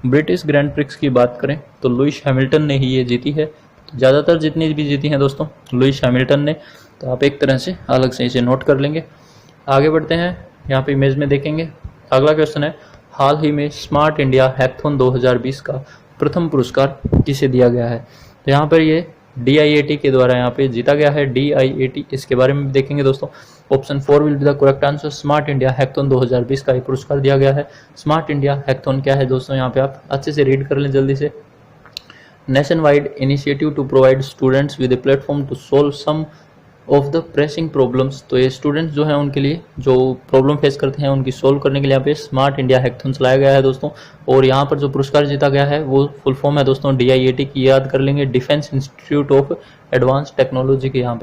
ब्रिटिश ग्रैंड प्रिक्स की बात करें तो लुइस हैमिल्टन ने ही ये जीती है। तो ज़्यादातर जितनी भी जीती हैं दोस्तों लुइस हैमिल्टन ने, तो आप एक तरह से अलग से इसे नोट कर लेंगे। आगे बढ़ते हैं, यहाँ पे इमेज में देखेंगे। अगला क्वेश्चन है, हाल ही में स्मार्ट इंडिया हैकथॉन 2020 का प्रथम पुरस्कार किसे दिया गया है? तो यहाँ पर ये DIAT के द्वारा यहाँ पे जीता गया है, DIAT। इसके बारे में भी देखेंगे दोस्तों। Option 4 will be the correct answer. Smart India hackathon 2020 का ये पुरस्कार दिया गया है। स्मार्ट इंडिया हैकथॉन क्या है दोस्तों, यहाँ पे आप अच्छे से रीड कर लें जल्दी से। Nationwide initiative to provide students with a platform to solve some of the pressing problems. तो ये स्टूडेंट्स जो हैं उनके लिए जो प्रॉब्लम फेस करते हैं उनकी सोल्व करने के लिए यहाँ पे स्मार्ट इंडिया हैकथॉन चलाया गया है दोस्तों। और यहाँ पर जो पुरस्कार जीता गया है वो फुल फॉर्म है दोस्तों DIAT की, याद कर लेंगे, defence institute of advance technology के यहाँ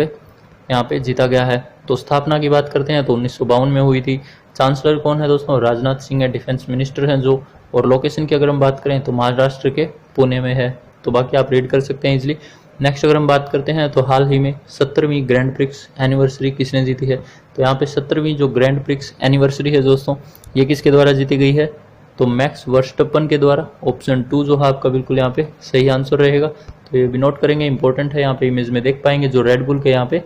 पे जीता गया है। तो स्थापना की बात करते हैं तो 1952 में हुई थी। चांसलर कौन है दोस्तों? राजनाथ सिंह है, डिफेंस मिनिस्टर हैं जो। और लोकेशन की अगर हम बात करें तो महाराष्ट्र के पुणे में है। तो बाकी आप रीड कर सकते हैं इजिली। नेक्स्ट अगर हम बात करते हैं तो हाल ही में 17वीं ग्रैंड प्रिक्स एनिवर्सरी किसने जीती है? तो यहाँ पे 17वीं जो ग्रैंड प्रिक्स एनिवर्सरी है दोस्तों, ये किसके द्वारा जीती गई है? तो मैक्स वर्स्टप्पन के द्वारा। ऑप्शन 2 जो है आपका बिल्कुल यहाँ पे सही आंसर रहेगा। तो ये भी नोट करेंगे, इंपॉर्टेंट है। यहाँ पे इमेज में देख पाएंगे जो रेड बुल के यहाँ पे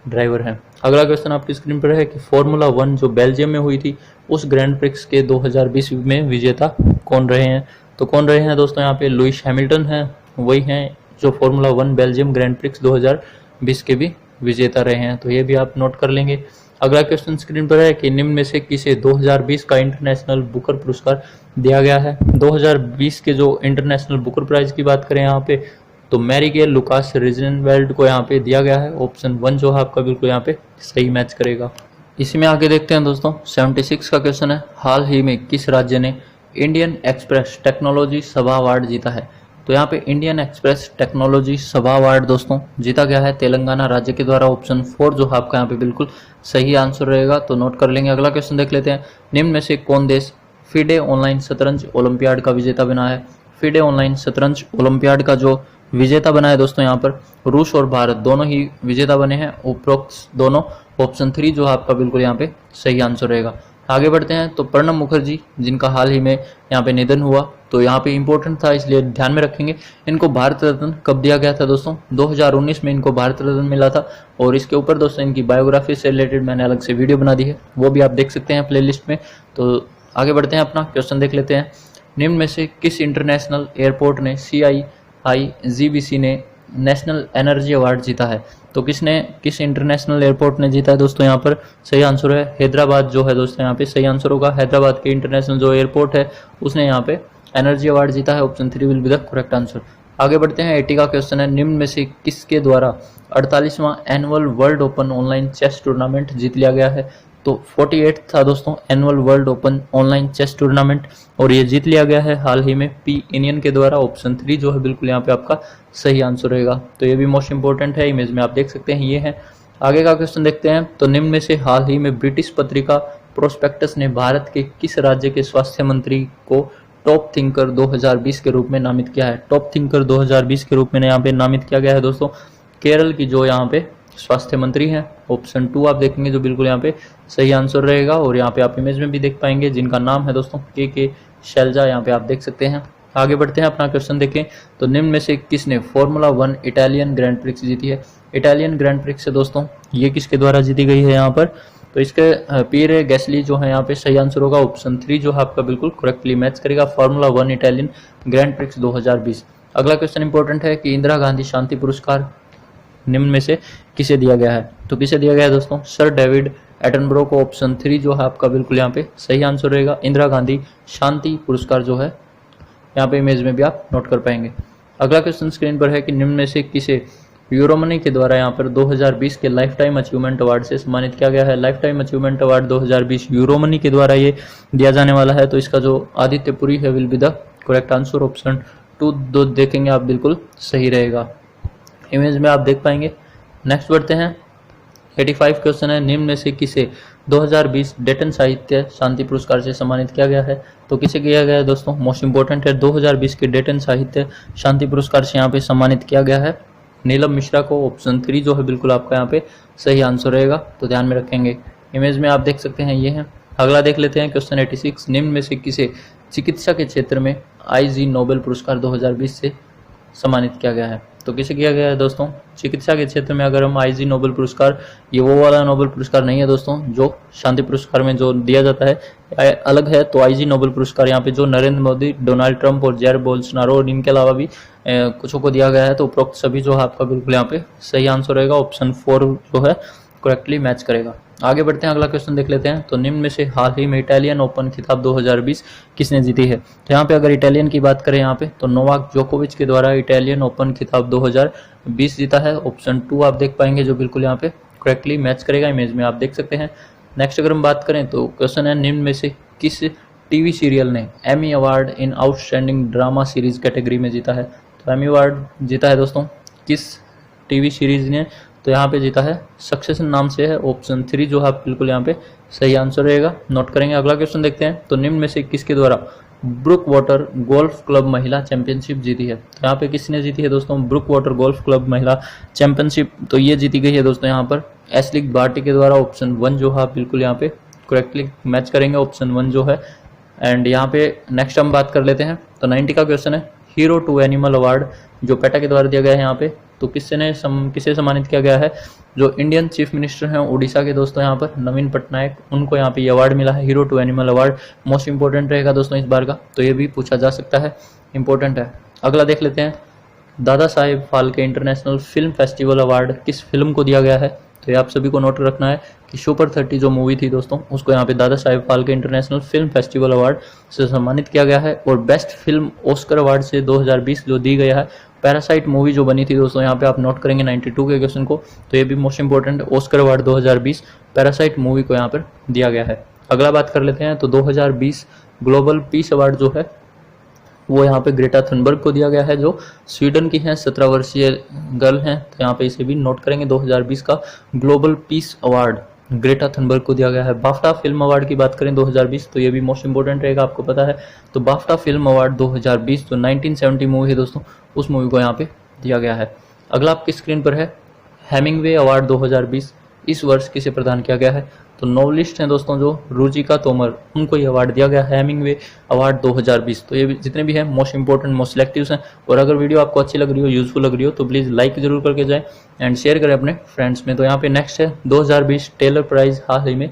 ड्राइवर हैं। अगला क्वेश्चन आपकी स्क्रीन पर है कि फॉर्मूला 1 जो बेल्जियम में हुई थी उस ग्रैंड प्रिक्स के 2020 में विजेता कौन रहे हैं? तो कौन रहे हैं दोस्तों? यहाँ पे लुइस हैमिल्टन हैं, वही हैं जो फॉर्मूला 1 बेल्जियम ग्रैंड प्रिक्स 2020 के भी विजेता रहे हैं। तो ये भी आप नोट कर लेंगे। अगला क्वेश्चन स्क्रीन पर है कि निम्न में से किसे 2020 का इंटरनेशनल बुकर पुरस्कार दिया गया है? 2020 के जो इंटरनेशनल बुकर प्राइज की बात करें यहाँ पे तो मैरीगेल लुकास रिजनवेल्ड को यहाँ पे दिया गया है। ऑप्शन 1 जो है आपका बिल्कुल यहाँ पे सही मैच करेगा। इसी में आगे देखते हैं दोस्तों 76 का क्वेश्चन है, हाल ही में किस राज्य ने इंडियन एक्सप्रेस टेक्नोलॉजी सभा अवार्ड जीता है? तो यहाँ पे इंडियन एक्सप्रेस टेक्नोलॉजी सभा अवार्ड दोस्तों जीता गया है तेलंगाना राज्य के द्वारा। ऑप्शन 4 जो है आपका यहाँ पे बिल्कुल सही आंसर रहेगा, तो नोट कर लेंगे। अगला क्वेश्चन देख लेते हैं, निम्न में से कौन देश फिडे ऑनलाइन शतरंज ओलंपियाड का विजेता बना है? फिडे ऑनलाइन शतरंज ओलंपियाड का जो विजेता बना है दोस्तों यहाँ पर रूस और भारत दोनों ही विजेता बने हैं, उपरोक्त दोनों। ऑप्शन 3 जो है आपका बिल्कुल यहाँ पे सही आंसर रहेगा। आगे बढ़ते हैं तो प्रणब मुखर्जी जिनका हाल ही में यहाँ पे निधन हुआ, तो यहाँ पे इंपॉर्टेंट था इसलिए ध्यान में रखेंगे। इनको भारत रत्न कब दिया गया था दोस्तों? 2019 में इनको भारत रत्न मिला था। और इसके ऊपर दोस्तों इनकी बायोग्राफी से रिलेटेड मैंने अलग से वीडियो बना दी है, वो भी आप देख सकते हैं प्लेलिस्ट में। तो आगे बढ़ते हैं, अपना क्वेश्चन देख लेते हैं। निम्न में से किस इंटरनेशनल एयरपोर्ट ने CIIGBC ने नेशनल एनर्जी अवार्ड जीता है? तो किस इंटरनेशनल एयरपोर्ट ने जीता है दोस्तों? यहाँ पर सही आंसर है हैदराबाद जो है दोस्तों, यहाँ पे सही आंसर होगा। हैदराबाद के इंटरनेशनल जो एयरपोर्ट है उसने यहाँ पे एनर्जी अवार्ड जीता है। Option 3 will be the correct answer. आगे बढ़ते हैं, 80 का क्वेश्चन है, निम्न में से किसके द्वारा 48वां annual world open online chess tournament जीत लिया गया है? तो 48 था दोस्तों annual world open online chess tournament, और ये जीत लिया गया है हाल ही में पी इंडियन के द्वारा। ऑप्शन 3 जो है बिल्कुल यहाँ पे आपका सही आंसर रहेगा। तो ये भी मोस्ट इंपोर्टेंट है, इमेज में आप देख सकते हैं ये है। आगे का क्वेश्चन देखते हैं, तो निम्न में से हाल ही में ब्रिटिश पत्रिका प्रोस्पेक्टस ने भारत के किस राज्य के स्वास्थ्य मंत्री को टॉप थिंकर 2020 के रूप में नामित किया है? टॉप थिंकर 2020 के रूप में यहाँ पे नामित किया गया है दोस्तों केरल की जो यहाँ पे स्वास्थ्य मंत्री हैं। ऑप्शन 2 आप देखेंगे जो बिल्कुल यहाँ पे सही आंसर रहेगा, और यहाँ पे आप इमेज में भी देख पाएंगे जिनका नाम है दोस्तों के शैलजा, यहाँ पे आप देख सकते हैं। आगे बढ़ते हैं, अपना क्वेश्चन देखें, तो निम्न में से किसने फॉर्मूला 1 इटालियन ग्रैंड प्रिक्स जीती है? इटालियन ग्रैंड प्रिक्स है दोस्तों, ये किसके द्वारा जीती गई है? यहाँ पर तो इसके पियरे गैसली जो है यहाँ पे सही आंसर होगा। ऑप्शन 3 जो है आपका बिल्कुल करेक्टली मैच करेगा। Formula 1 Italian grand prix 2020। अगला क्वेश्चन इंपॉर्टेंट है कि इंदिरा गांधी शांति पुरस्कार निम्न में से किसे दिया गया है? तो किसे दिया गया है दोस्तों? सर डेविड एटनबरो को। ऑप्शन 3 जो है आपका बिल्कुल यहाँ पे सही आंसर रहेगा। इंदिरा गांधी शांति पुरस्कार जो है यहाँ पे इमेज में भी आप नोट कर पाएंगे। अगला क्वेश्चन स्क्रीन पर है कि निम्न में से किसे यूरोमनी के द्वारा यहाँ पर 2020 के लाइफ टाइम अचीवमेंट अवार्ड से सम्मानित किया गया है? Life time achievement award 2020 Euromoney के द्वारा ये दिया जाने वाला है। तो इसका जो आदित्य पुरी है will be the correct answer. Option 2 दो देखेंगे आप बिल्कुल सही रहेगा। इमेज में आप देख पाएंगे। नेक्स्ट बढ़ते हैं। 85 क्वेश्चन है, निम्न में से किसे 2020 डेटन साहित्य शांति पुरस्कार से सम्मानित किया गया है? तो किसे किया गया है दोस्तों? मोस्ट इंपोर्टेंट है, 2020 के डेटन साहित्य शांति पुरस्कार से यहाँ पे सम्मानित किया गया है नीलम मिश्रा को। ऑप्शन 3 जो है बिल्कुल आपका यहाँ पे सही आंसर रहेगा, तो ध्यान में रखेंगे। इमेज में आप देख सकते हैं ये है। अगला देख लेते हैं क्वेश्चन 86, निम्न में से किसे चिकित्सा के क्षेत्र में IG नोबेल पुरस्कार 2020 से सम्मानित किया गया है? तो किसे किया गया है दोस्तों? चिकित्सा के क्षेत्र में अगर हम IG नोबेल पुरस्कार, ये वो वाला नोबेल पुरस्कार नहीं है दोस्तों जो शांति पुरस्कार में जो दिया जाता है, अलग है। तो IG नोबेल पुरस्कार यहाँ पे जो नरेंद्र मोदी, डोनाल्ड ट्रंप और जैर बोल्सोनारो और इनके अलावा भी कुछ को दिया गया है। तो उपरोक्त सभी जो है आपका बिल्कुल यहाँ पे सही आंसर रहेगा। ऑप्शन 4 जो है करेक्टली मैच करेगा। आगे बढ़ते हैं, अगला क्वेश्चन देख लेते हैं। तो निम्न में से हाल ही में इटालियन ओपन खिताब 2020 किसने जीती है? तो यहाँ पे अगर इटालियन की बात करें यहाँ पे, तो नोवाक जोकोविच के द्वारा इटालियन ओपन खिताब 2020 जीता है। ऑप्शन 2 आप देख पाएंगे जो बिल्कुल यहाँ पे करेक्टली मैच करेगा। इमेज में आप देख सकते हैं। नेक्स्ट अगर हम बात करें तो क्वेश्चन है, निम्न में से किस टीवी सीरियल ने Emmy award in outstanding drama series category में जीता है? तो एमी अवार्ड जीता है दोस्तों किस टीवी सीरीज ने? तो यहाँ पे जीता है सक्सेशन नाम से है। ऑप्शन 3 जो है बिल्कुल यहाँ पे सही आंसर रहेगा, नोट करेंगे। अगला क्वेश्चन देखते हैं। तो निम्न में से किसके द्वारा ब्रुक वाटर गोल्फ क्लब महिला चैंपियनशिप जीती है? तो यहाँ पे किसने जीती है दोस्तों? ब्रुक वाटर गोल्फ क्लब महिला चैंपियनशिप। तो ये जीती गई है दोस्तों यहाँ पर एस्लिक बार्टी के द्वारा। ऑप्शन 1 जो है बिल्कुल यहाँ पे करेक्टली मैच करेंगे। ऑप्शन 1 जो है। एंड यहाँ पे नेक्स्ट हम बात कर लेते हैं। तो 90 का क्वेश्चन है, हीरो टू एनिमल अवार्ड जो पेटा के द्वारा दिया गया है यहाँ पे, तो किसे सम्मानित किया गया है? जो इंडियन चीफ मिनिस्टर हैं उड़ीसा के दोस्तों यहाँ पर नवीन पटनायक, उनको यहाँ पे ये अवार्ड मिला है, hero to animal award. Most important रहेगा दोस्तों इस बार का, तो ये भी पूछा जा सकता है, इंपॉर्टेंट है। अगला देख लेते हैं। Dada Saheb Phalke international film festival award किस फिल्म को दिया गया है? तो ये आप सभी को नोट रखना है कि सुपर 30 जो मूवी थी दोस्तों, उसको यहाँ पे Dada Saheb Phalke international film festival award से सम्मानित किया गया है। और बेस्ट फिल्म ऑस्कर अवार्ड से 2020 जो दी गया है पैरासाइट मूवी जो बनी थी दोस्तों, यहाँ पे आप नोट करेंगे 92 के क्वेश्चन को, तो ये भी मोस्ट इंपोर्टेंट है। ऑस्कर अवार्ड 2020 पैरासाइट मूवी को यहाँ पर दिया गया है। अगला बात कर लेते हैं। तो 2020 ग्लोबल पीस अवार्ड जो है वो यहाँ पे ग्रेटा थनबर्ग को दिया गया है, जो स्वीडन की हैं, 17 वर्षीय गर्ल हैं। तो यहाँ पे इसे भी नोट करेंगे। 2020 का global peace award Greta Thunberg को दिया गया है। बाफ्टा फिल्म अवार्ड की बात करें 2020, तो ये भी मोस्ट इंपोर्टेंट रहेगा, आपको पता है। तो बाफ्टा फिल्म अवार्ड 2020 जो 1970 मूवी है दोस्तों, उस मूवी को यहाँ पे दिया गया है। अगला आपकी स्क्रीन पर है हेमिंगवे अवार्ड 2020 इस वर्ष किसे प्रदान किया गया है? तो नॉवलिस्ट हैं दोस्तों जो रुचिका तोमर, उनको ये अवार्ड दिया गया है हेमिंगवे अवार्ड 2020। तो ये भी जितने भी हैं मोस्ट इंपोर्टेंट मोस्ट सिलेक्टिव्स हैं। और अगर वीडियो आपको अच्छी लग रही हो, यूजफुल लग रही हो, तो प्लीज़ लाइक जरूर करके जाएं एंड शेयर करें अपने फ्रेंड्स में। तो यहाँ पे नेक्स्ट है 2020 टेलर प्राइज हाल ही में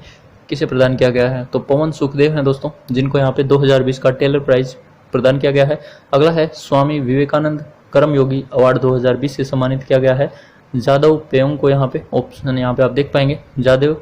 किसे प्रदान किया गया है? तो पवन सुखदेव हैं दोस्तों, जिनको यहाँ पे 2020 का टेलर प्राइज प्रदान किया गया है। अगला है स्वामी विवेकानंद कर्मयोगी अवार्ड 2020 से सम्मानित किया गया है जादव पेंग को। यहाँ पे ऑप्शन यहाँ पे आप देख पाएंगे, जादव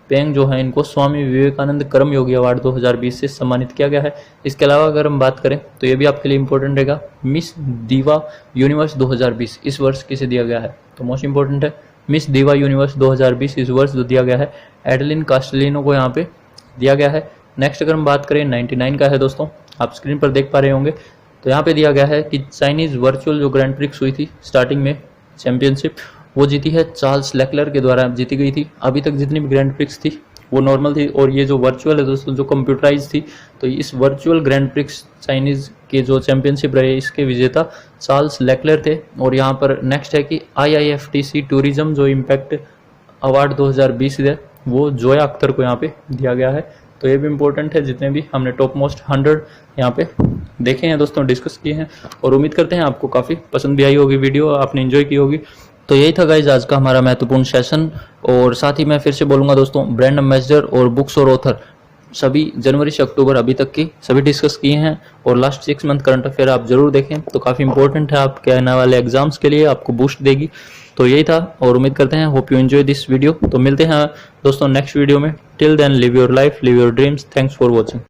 पेंग जो है इनको स्वामी विवेकानंद कर्मयोगी अवार्ड 2020 से सम्मानित किया गया है। इसके अलावा अगर हम बात करें तो ये भी आपके लिए इंपॉर्टेंट रहेगा, मिस दीवा यूनिवर्स 2020 इस वर्ष किसे दिया गया है? तो मोस्ट इंपॉर्टेंट है मिस दीवा यूनिवर्स 2020 इस वर्ष जो दिया गया है एडलिन कास्टेलिनो को यहाँ पे दिया गया है। नेक्स्ट अगर हम बात करें 99 का है दोस्तों, आप स्क्रीन पर देख पा रहे होंगे। तो यहाँ पे दिया गया है कि चाइनीज वर्चुअल जो ग्रैंड प्रिक्स हुई थी स्टार्टिंग में चैंपियनशिप, वो जीती है चार्ल्स लेक्लर के द्वारा जीती गई थी। अभी तक जितनी भी ग्रैंड प्रिक्स थी वो नॉर्मल थी, और ये जो वर्चुअल है दोस्तों जो कंप्यूटराइज थी, तो इस वर्चुअल ग्रैंड प्रिक्स चाइनीज के जो चैंपियनशिप रहे इसके विजेता चार्ल्स लेक्लर थे। और यहाँ पर नेक्स्ट है कि IIFTC टूरिज्म जो इम्पैक्ट अवार्ड 2020 है वो जोया अख्तर को यहाँ पे दिया गया है। तो ये भी इंपॉर्टेंट है, जितने भी हमने टॉप मोस्ट 100 यहाँ पे देखे हैं दोस्तों, डिस्कस किए हैं, और उम्मीद करते हैं आपको काफ़ी पसंद भी आई होगी वीडियो, आपने एंजॉय की होगी। तो यही था गाइज आज का हमारा महत्वपूर्ण सेशन। और साथ ही मैं फिर से बोलूंगा दोस्तों, ब्रांड एम्बेसडर और बुक्स और ऑथर सभी जनवरी से अक्टूबर अभी तक की सभी डिस्कस किए हैं। और लास्ट 6 मंथ करंट अफेयर आप जरूर देखें, तो काफ़ी इंपॉर्टेंट है आपके आने वाले एग्जाम्स के लिए, आपको बूस्ट देगी। तो यही था और उम्मीद करते हैं hope you enjoy this video. तो मिलते हैं दोस्तों नेक्स्ट वीडियो में। Till then live your life, live your dreams. Thanks for watching.